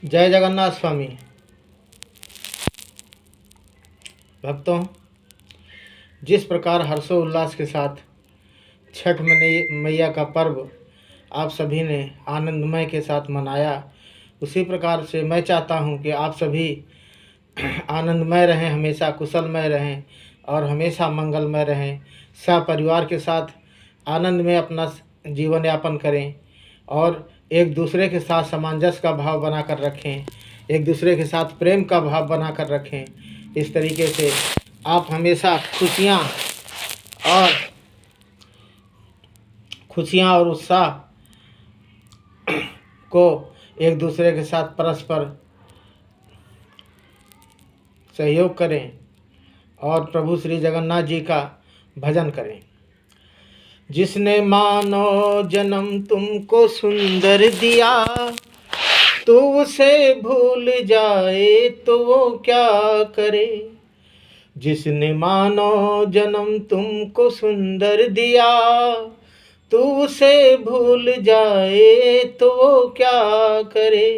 जय जगन्नाथ स्वामी। भक्तों, जिस प्रकार हर्षोल्लास के साथ छठ मैया का पर्व आप सभी ने आनंदमय के साथ मनाया, उसी प्रकार से मैं चाहता हूं कि आप सभी आनंदमय रहें, हमेशा कुशलमय रहें और हमेशा मंगलमय रहें। सपरिवार के साथ आनंद में अपना जीवन यापन करें और एक दूसरे के साथ सामंजस्य का भाव बनाकर रखें, एक दूसरे के साथ प्रेम का भाव बनाकर रखें। इस तरीके से आप हमेशा खुशियाँ और उत्साह को एक दूसरे के साथ परस्पर सहयोग करें और प्रभु श्री जगन्नाथ जी का भजन करें। जिसने मानो जन्म तुमको सुंदर दिया, तो उसे भूल जाए तो वो क्या करे। जिसने मानो जन्म तुमको सुंदर दिया, तो उसे भूल जाए तो वो क्या करे।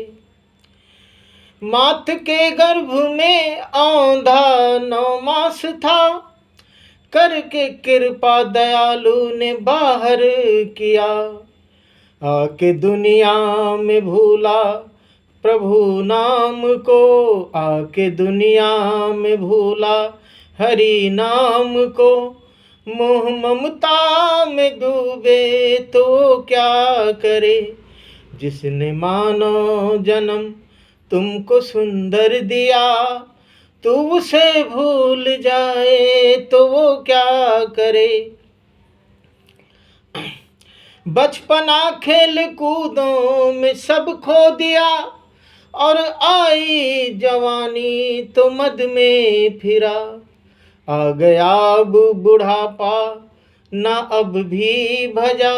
मात के गर्भ में औंधा 9 मास था, करके कृपा दयालु ने बाहर किया। आके दुनिया में भूला प्रभु नाम को, आके दुनिया में भूला हरि नाम को। मोह ममता में डूबे तो क्या करे। जिसने मानो जन्म तुमको सुंदर दिया, तो उसे भूल जाए तो वो क्या करे। बचपना खेल कूदों में सब खो दिया, और आई जवानी तो मद में फिरा। आ गया अब बुढ़ापा ना अब भी भजा,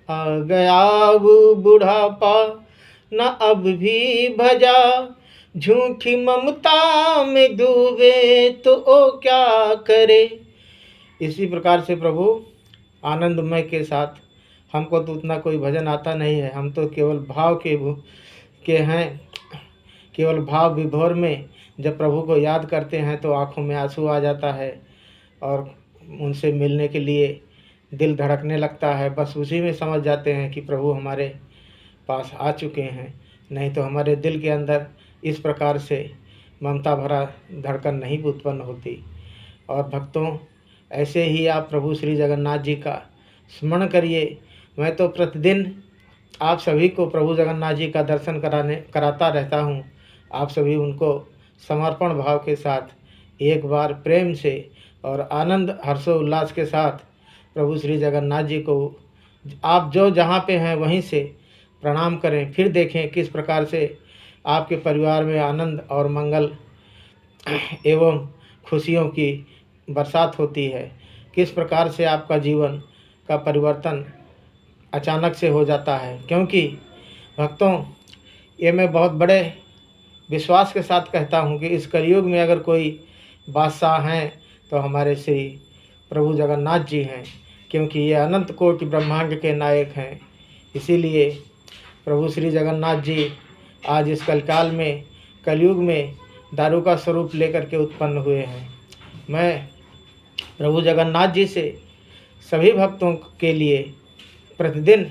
आ गया अब बुढ़ापा ना अब भी भजा। झूठी ममता में डूबे तो ओ क्या करे। इसी प्रकार से प्रभु आनंदमय के साथ, हमको तो उतना कोई भजन आता नहीं है, हम तो केवल भाव के हैं। केवल भाव विभोर में जब प्रभु को याद करते हैं तो आँखों में आंसू आ जाता है और उनसे मिलने के लिए दिल धड़कने लगता है। बस उसी में समझ जाते हैं कि प्रभु हमारे पास आ चुके हैं, नहीं तो हमारे दिल के अंदर इस प्रकार से ममता भरा धड़कन नहीं उत्पन्न होती। और भक्तों, ऐसे ही आप प्रभु श्री जगन्नाथ जी का स्मरण करिए। मैं तो प्रतिदिन आप सभी को प्रभु जगन्नाथ जी का दर्शन कराता रहता हूँ। आप सभी उनको समर्पण भाव के साथ एक बार प्रेम से और आनंद हर्षोल्लास के साथ प्रभु श्री जगन्नाथ जी को आप जो जहाँ पे हैं वहीं से प्रणाम करें। फिर देखें किस प्रकार से आपके परिवार में आनंद और मंगल एवं खुशियों की बरसात होती है। किस प्रकार से आपका जीवन का परिवर्तन अचानक से हो जाता है। क्योंकि भक्तों, ये मैं बहुत बड़े विश्वास के साथ कहता हूँ कि इस कलयुग में अगर कोई बादशाह हैं तो हमारे श्री प्रभु जगन्नाथ जी हैं, क्योंकि ये अनंत कोटि ब्रह्मांड के नायक हैं। इसीलिए प्रभु श्री जगन्नाथ जी आज इस कलकाल में, कलयुग में दारू का स्वरूप लेकर के उत्पन्न हुए हैं। मैं प्रभु जगन्नाथ जी से सभी भक्तों के लिए प्रतिदिन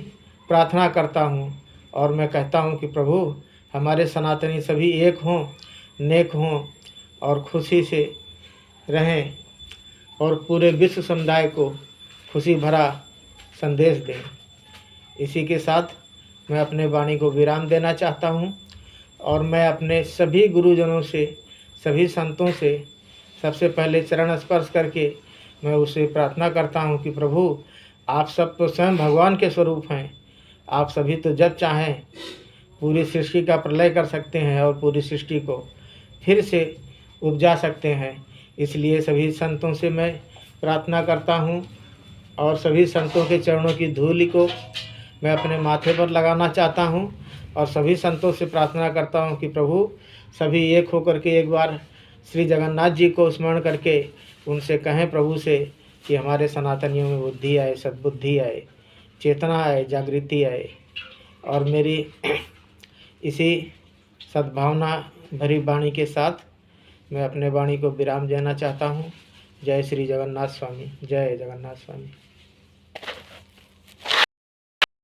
प्रार्थना करता हूँ और मैं कहता हूँ कि प्रभु हमारे सनातनी सभी एक हों, नेक हों और खुशी से रहें और पूरे विश्व समुदाय को खुशी भरा संदेश दें। इसी के साथ मैं अपने वाणी को विराम देना चाहता हूँ और मैं अपने सभी गुरुजनों से, सभी संतों से सबसे पहले चरण स्पर्श करके मैं उससे प्रार्थना करता हूँ कि प्रभु आप सब तो स्वयं भगवान के स्वरूप हैं। आप सभी तो जब चाहें पूरी सृष्टि का प्रलय कर सकते हैं और पूरी सृष्टि को फिर से उपजा सकते हैं। इसलिए सभी संतों से मैं प्रार्थना करता हूँ और सभी संतों के चरणों की धूलि को मैं अपने माथे पर लगाना चाहता हूँ और सभी संतों से प्रार्थना करता हूँ कि प्रभु सभी एक होकर के एक बार श्री जगन्नाथ जी को स्मरण करके उनसे कहें प्रभु से कि हमारे सनातनियों में बुद्धि आए, सद्बुद्धि आए, चेतना आए, जागृति आए। और मेरी इसी सद्भावना भरी वाणी के साथ मैं अपने वाणी को विराम देना चाहता हूँ। जय श्री जगन्नाथ स्वामी, जय जगन्नाथ स्वामी।